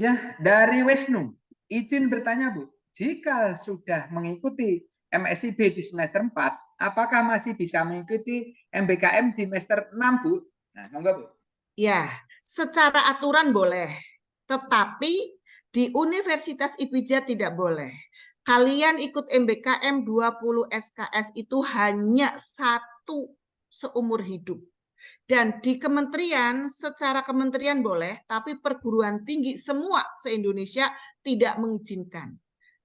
Ya, dari Wisnu, izin bertanya Bu, jika sudah mengikuti MSIB di semester 4, apakah masih bisa mengikuti MBKM di semester 6 Bu? Nah, monggo Bu. Ya, secara aturan boleh, tetapi di Universitas IPIJA tidak boleh. Kalian ikut MBKM 20 SKS itu hanya 1 seumur hidup. Dan di kementerian, secara kementerian boleh, tapi perguruan tinggi semua se-Indonesia tidak mengizinkan.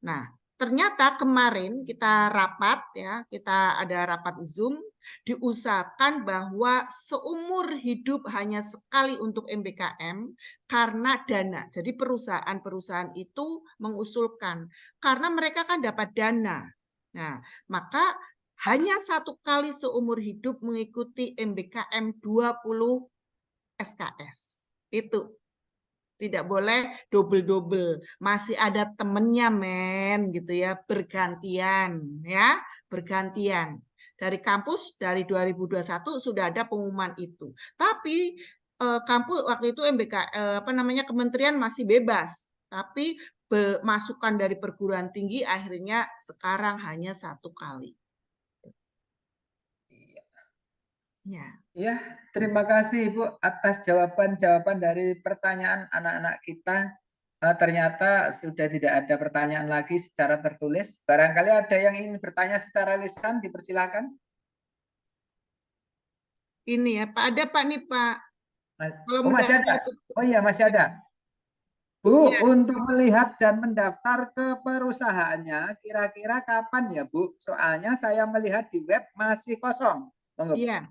Nah, ternyata kemarin kita rapat, ya, kita ada rapat Zoom, diusahakan bahwa seumur hidup hanya sekali untuk MBKM karena dana. Jadi perusahaan-perusahaan itu mengusulkan, karena mereka kan dapat dana. Nah, maka hanya 1 kali seumur hidup mengikuti MBKM 20 SKS. Itu. Tidak boleh double-double. Masih ada temennya, men, gitu ya, bergantian, ya, bergantian. Dari kampus dari 2021 sudah ada pengumuman itu. Tapi kampus waktu itu kementerian masih bebas. Tapi masukan dari perguruan tinggi akhirnya sekarang hanya 1 kali. Ya. Ya, terima kasih Ibu atas jawaban-jawaban dari pertanyaan anak-anak kita. Ternyata sudah tidak ada pertanyaan lagi secara tertulis. Barangkali ada yang ingin bertanya secara lisan, dipersilakan. Ini ya, Pak, ada Pak nih Pak. Oh masih ada? Oh iya masih ada. Bu, ya. Untuk melihat dan mendaftar ke perusahaannya, kira-kira kapan ya Bu? Soalnya saya melihat di web masih kosong. Iya,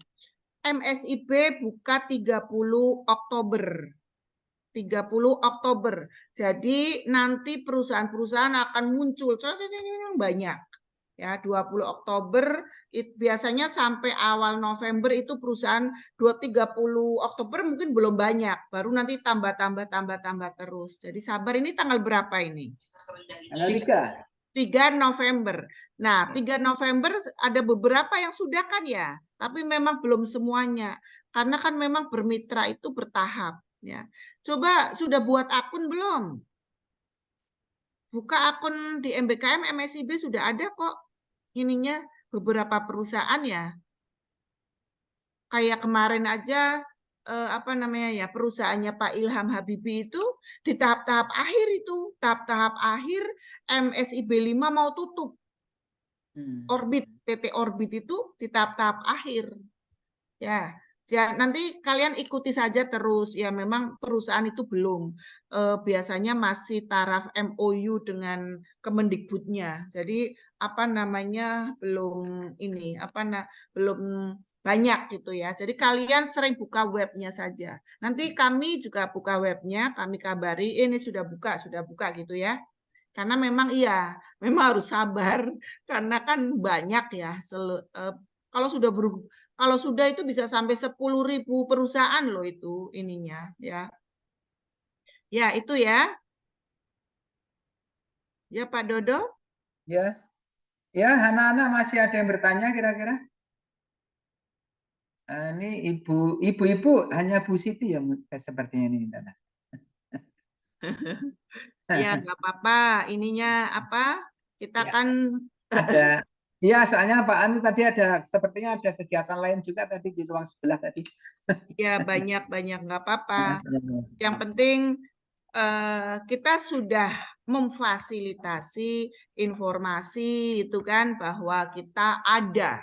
MSIB buka 30 Oktober. 30 Oktober. Jadi nanti perusahaan-perusahaan akan muncul banyak. Ya, 20 Oktober biasanya sampai awal November itu perusahaan 30 Oktober mungkin belum banyak, baru nanti tambah terus. Jadi sabar, ini tanggal berapa ini? Tanggal 3 November. Nah, 3 November ada beberapa yang sudah kan ya, tapi memang belum semuanya. Karena kan memang bermitra itu bertahap. Ya, coba sudah buat akun belum? Buka akun di MBKM, MSIB sudah ada kok ininya, beberapa perusahaan ya. Kayak kemarin aja perusahaannya Pak Ilham Habibie itu di tahap-tahap akhir itu, tahap-tahap akhir MSIB 5 mau tutup. Orbit, PT Orbit itu di tahap-tahap akhir. Ya. Ya, nanti kalian ikuti saja terus. Ya, memang perusahaan itu belum. Biasanya masih taraf MOU dengan Kemendikbudnya. Jadi belum banyak gitu ya. Jadi kalian sering buka webnya saja. Nanti kami juga buka webnya, kami kabari ini sudah buka gitu ya. Karena memang memang harus sabar karena kan banyak ya. Kalau sudah itu bisa sampai 10.000 perusahaan loh itu ininya ya. Ya, itu ya. Ya, Pak Dodo. Ya. Ya, anak-anak masih ada yang bertanya kira-kira? Ini ibu-ibu hanya Bu Siti ya sepertinya ini. Ya, nggak apa-apa. Ininya apa? Kita Ya, kan ada. Iya, soalnya Pak Ani tadi sepertinya ada kegiatan lain juga tadi di ruang sebelah tadi. ya banyak-banyak nggak apa-apa. Banyak. Yang penting kita sudah memfasilitasi informasi itu kan bahwa kita ada,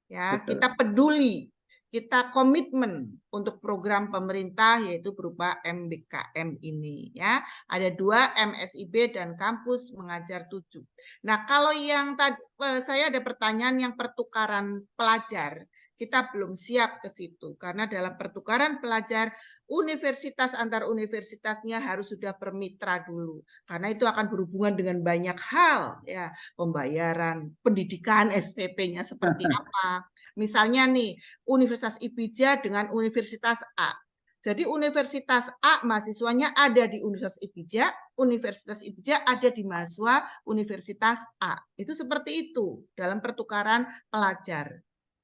ya, Betul. kita peduli, kita komitmen untuk program pemerintah yaitu berupa MBKM ini, ya. Ada 2 MSIB dan kampus mengajar 7. Nah, kalau yang tadi saya ada pertanyaan yang pertukaran pelajar, kita belum siap ke situ karena dalam pertukaran pelajar universitas antar universitasnya harus sudah bermitra dulu karena itu akan berhubungan dengan banyak hal, ya, pembayaran, pendidikan SPP-nya seperti apa. Misalnya nih, Universitas IPIJA dengan Universitas A. Jadi Universitas A mahasiswanya ada di Universitas IPIJA ada di mahasiswa Universitas A. Itu seperti itu dalam pertukaran pelajar.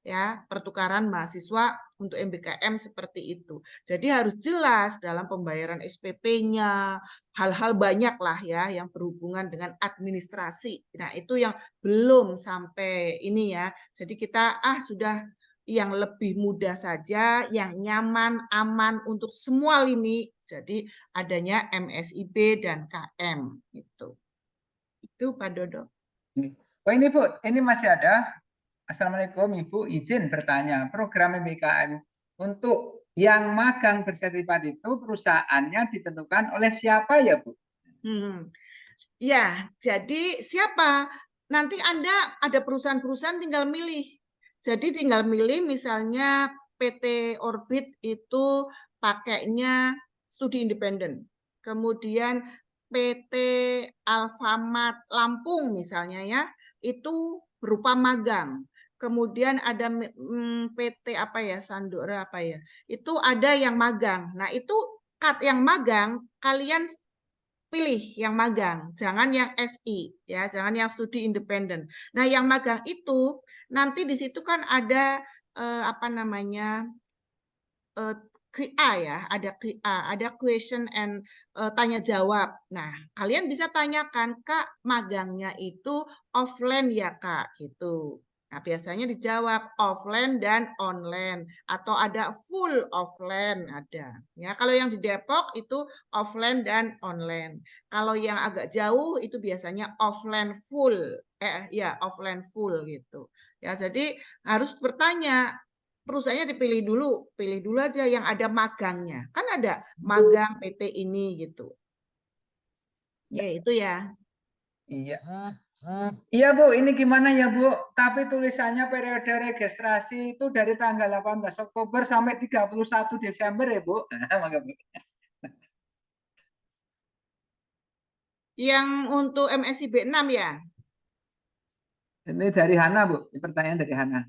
Ya, pertukaran mahasiswa untuk MBKM seperti itu. Jadi harus jelas dalam pembayaran SPP-nya, hal-hal banyak lah ya yang berhubungan dengan administrasi. Nah, itu yang belum sampai ini ya. Jadi kita sudah yang lebih mudah saja, yang nyaman, aman untuk semua lini. Jadi adanya MSIB dan KM itu. Itu Pak Dodo. Oh ini Bu, ini masih ada. Assalamualaikum Ibu, izin bertanya. Program MBKM untuk yang magang bersertifikat itu perusahaannya ditentukan oleh siapa ya Bu? Ya, jadi siapa? Nanti Anda ada perusahaan-perusahaan tinggal milih. Jadi tinggal milih misalnya PT Orbit itu pakainya studi independen. Kemudian PT Alfamart Lampung misalnya ya, itu berupa magang. Kemudian ada PT apa ya, Sandora apa ya, itu ada yang magang. Nah itu yang magang kalian pilih yang magang, jangan yang SI ya, jangan yang studi independen. Nah yang magang itu nanti di situ kan ada apa namanya QA ya, ada QA, ada question and tanya jawab. Nah, kalian bisa tanyakan, Kak, magangnya itu offline ya, Kak, gitu. Nah, biasanya dijawab offline dan online atau ada full offline ada. Ya, kalau yang di Depok itu offline dan online. Kalau yang agak jauh itu biasanya offline full. Ya, offline full gitu. Ya, jadi harus bertanya perusahaannya pilih dulu aja yang ada magangnya. Kan ada magang PT ini gitu. Ya itu ya. Iya. Iya Bu, ini gimana ya Bu? Tapi tulisannya periode registrasi itu dari tanggal 18 Oktober sampai 31 Desember ya Bu. Yang untuk MSIB 6 ya? Ini dari Hana Bu, pertanyaan dari Hana.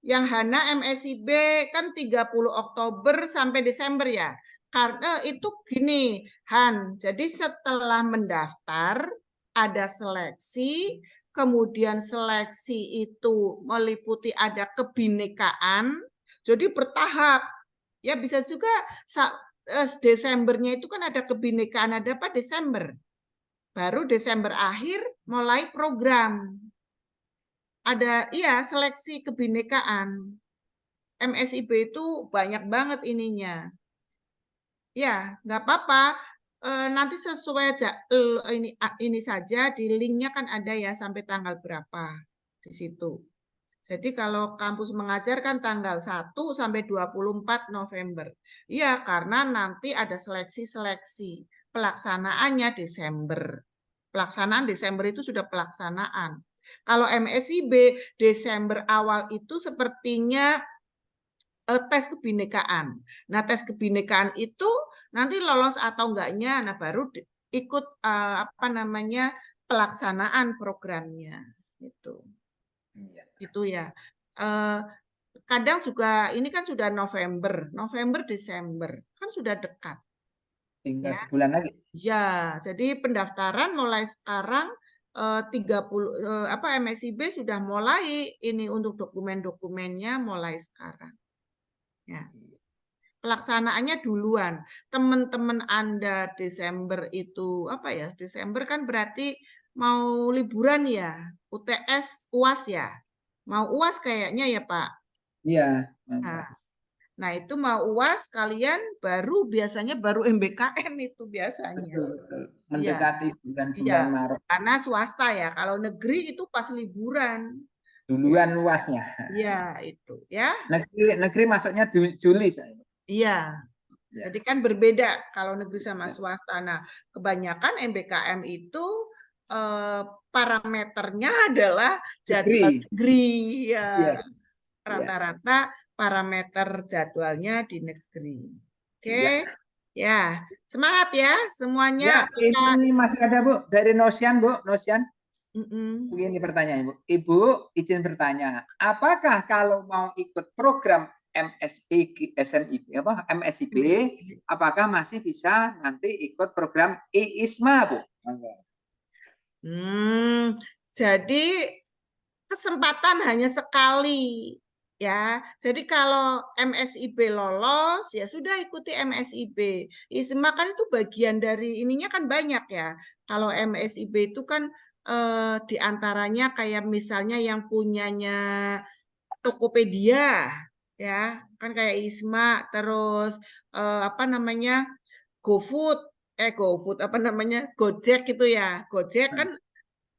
Yang Hana MSIB kan 30 Oktober sampai Desember ya. Karena itu gini, Han. Jadi setelah mendaftar ada seleksi, kemudian seleksi itu meliputi ada kebinekaan. Jadi bertahap. Ya bisa juga Desembernya itu kan ada kebinekaan, ada apa Desember. Baru Desember akhir mulai program. Ada seleksi kebinekaan. MSIB itu banyak banget ininya. Ya, nggak apa-apa. Nanti sesuai aja ini saja di linknya kan ada ya sampai tanggal berapa di situ. Jadi kalau kampus mengajar kan tanggal 1 sampai 24 November. Iya, karena nanti ada seleksi-seleksi. Pelaksanaannya Desember. Pelaksanaan Desember itu sudah pelaksanaan. Kalau MSIB Desember awal itu sepertinya tes kebinekaan. Nah, tes kebinekaan itu nanti lolos atau enggaknya, nah baru ikut apa namanya pelaksanaan programnya itu. Itu ya. Kadang juga ini kan sudah November, Desember kan sudah dekat. Tinggal sebulan lagi. Ya, jadi pendaftaran mulai sekarang MSIB sudah mulai ini untuk dokumen-dokumennya mulai sekarang. Ya. Pelaksanaannya duluan. Teman-teman Anda Desember itu Desember kan berarti mau liburan ya, UTS, UAS ya. Mau UAS kayaknya ya, Pak. Iya, Nah, itu mau UAS kalian biasanya baru MBKM itu biasanya. betul. Mendekati bulan Iya, Maret. karena swasta ya. Kalau negeri itu pas liburan. Duluan luasnya. Iya, itu ya. Negeri masuknya Juli saya. Iya. Ya. Jadi kan berbeda kalau negeri sama swasta. Nah, kebanyakan MBKM itu parameternya adalah jadwal negeri ya. Iya. Rata-rata parameter jadwalnya di negeri. Oke. Ya, semangat ya semuanya. Ya, ini masih ada Bu dari Nosian, Bu. Nosian. Mm-mm. Begini pertanyaan Ibu. Ibu izin bertanya, apakah kalau mau ikut program MSIB, apakah masih bisa nanti ikut program IISMA, Bu? Jadi kesempatan hanya sekali ya. Jadi kalau MSIB lolos ya sudah ikuti MSIB. ISMA kan itu bagian dari ininya kan banyak ya. Kalau MSIB itu kan diantaranya kayak misalnya yang punyanya Tokopedia ya kan kayak ISMA, terus GoFood Gojek gitu ya. Gojek kan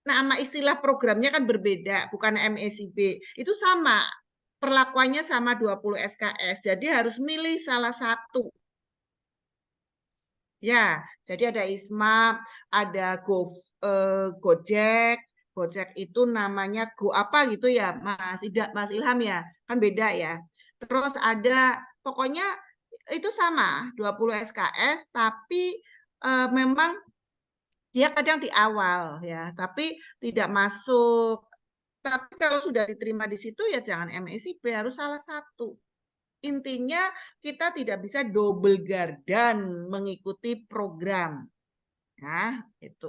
nama istilah programnya kan berbeda, bukan MSIB. Itu sama, perlakuannya sama 20 SKS. Jadi harus milih salah satu. Ya, jadi ada ISMA, ada Gojek. Gojek itu namanya Go apa gitu ya, Mas Ilham ya. Kan beda ya. Terus ada, pokoknya itu sama, 20 SKS, tapi memang dia kadang di awal ya, tapi tidak masuk. Tapi kalau sudah diterima di situ ya jangan MSIB, harus salah satu. Intinya kita tidak bisa double gardan mengikuti program. Nah, itu.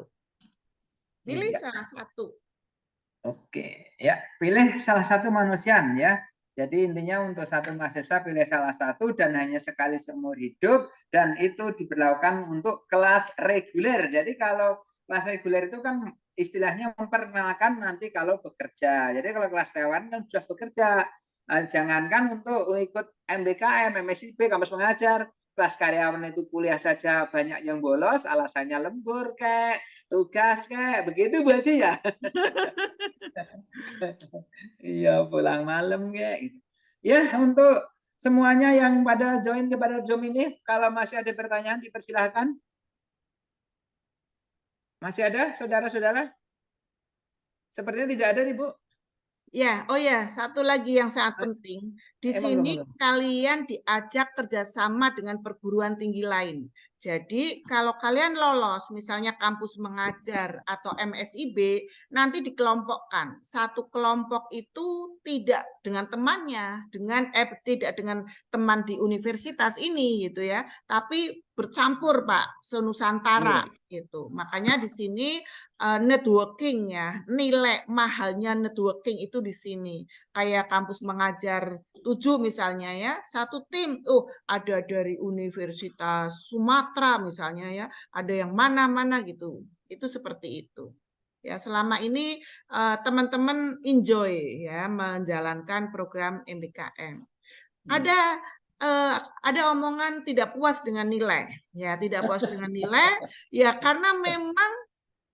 Pilih salah satu. Oke, ya pilih salah satu manusian ya. Jadi intinya untuk satu mahasiswa pilih salah satu dan hanya sekali seumur hidup dan itu diberlakukan untuk kelas reguler. Jadi kalau kelas reguler itu kan istilahnya memperkenalkan nanti kalau bekerja. Jadi kalau kelas karyawan kan sudah bekerja. Jangankan untuk ikut MBKM, MSIB, kampus mengajar, kelas karyawan itu kuliah saja banyak yang bolos, alasannya lembur kayak tugas kayak begitu Bu Haji ya. Iya, pulang malam kayak gitu. Ya, untuk semuanya yang pada join kepada Zoom ini, kalau masih ada pertanyaan dipersilahkan. Masih ada saudara-saudara? Sepertinya tidak ada nih, Bu. Ya, oh ya, satu lagi yang sangat penting. Di sini kalian diajak kerjasama dengan perguruan tinggi lain. Jadi kalau kalian lolos, misalnya kampus mengajar atau MSIB, nanti dikelompokkan. Satu kelompok itu tidak dengan temannya, tidak dengan teman di universitas ini, gitu ya. Tapi bercampur, Pak, senusantara, gitu. Makanya di sini networking ya, nilai mahalnya networking itu di sini. Kayak kampus mengajar 7 misalnya ya, satu tim, ada dari Universitas Sumatera misalnya ya, ada yang mana-mana gitu. Itu seperti itu. Ya, selama ini teman-teman enjoy ya menjalankan program MBKM. Ada omongan tidak puas dengan nilai. Ya, tidak puas dengan nilai ya karena memang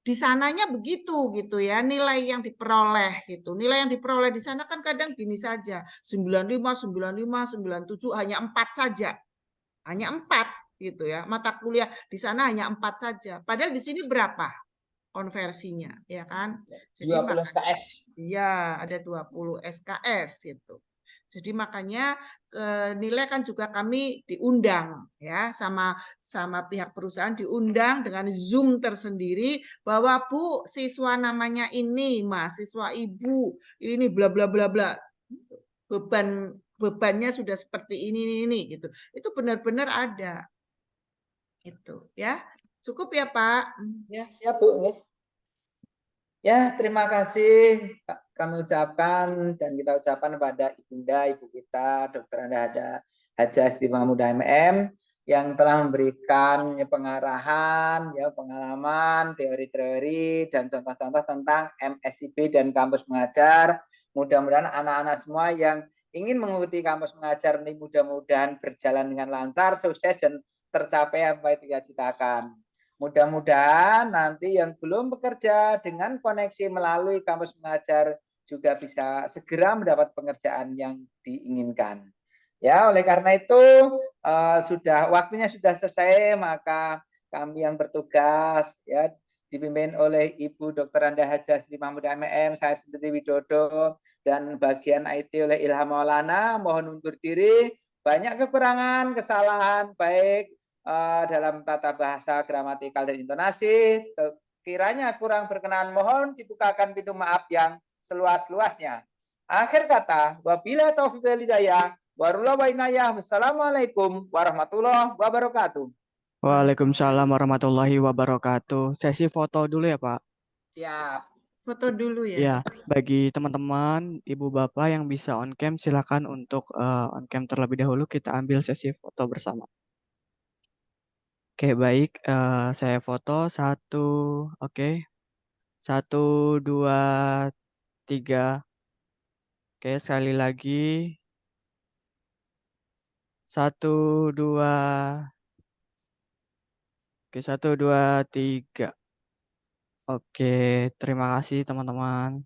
di sananya begitu gitu ya, nilai yang diperoleh gitu. Nilai yang diperoleh di sana kan kadang gini saja, 95, 95, 97 hanya 4 saja. Hanya 4 gitu ya. Mata kuliah di sana hanya 4 saja. Padahal di sini berapa konversinya, ya kan? Jadi 20 SKS. Iya, ada 20 SKS gitu. Jadi makanya nilai kan juga kami diundang ya sama pihak perusahaan, diundang dengan Zoom tersendiri bahwa Bu, siswa namanya ini, mahasiswa Ibu, ini bla bla bla bla. Bebannya sudah seperti ini gitu. Itu benar-benar ada. Itu ya. Cukup ya, Pak? Ya, siap Bu. Ya, terima kasih kami ucapkan dan kita ucapkan pada Ibunda, Ibu kita, Dr. Anda Hajah Siti Mahmudah MM yang telah memberikan pengarahan, pengalaman, teori-teori dan contoh-contoh tentang MSIP dan kampus mengajar. Mudah-mudahan anak-anak semua yang ingin mengikuti kampus mengajar ini mudah-mudahan berjalan dengan lancar, sukses dan tercapai apa yang kita citakan. Mudah-mudahan nanti yang belum bekerja dengan koneksi melalui kampus mengajar juga bisa segera mendapat pekerjaan yang diinginkan. Ya, oleh karena itu waktunya sudah selesai, maka kami yang bertugas ya dipimpin oleh Ibu Dr. Anda Hajah Siti Mahmudah MM, saya sendiri Widodo, dan bagian IT oleh Ilham Maulana, mohon undur diri. Banyak kekurangan, kesalahan, baik dalam tata bahasa, gramatikal, dan intonasi. Kiranya kurang berkenan, mohon dibukakan pintu maaf yang seluas-luasnya. Akhir kata, wabila taufiq wal hidayah, wassalamualaikum warahmatullahi wabarakatuh. Waalaikumsalam warahmatullahi wabarakatuh. Sesi foto dulu ya, Pak. Siap. Foto dulu ya. Ya, bagi teman-teman, ibu bapak yang bisa on cam, silakan untuk on cam terlebih dahulu. Kita ambil sesi foto bersama. Oke, baik. Saya foto 1, oke. 1, 2, 3. Oke, sekali lagi. 1, 2. Oke, 1, 2, 3. Oke, terima kasih teman-teman.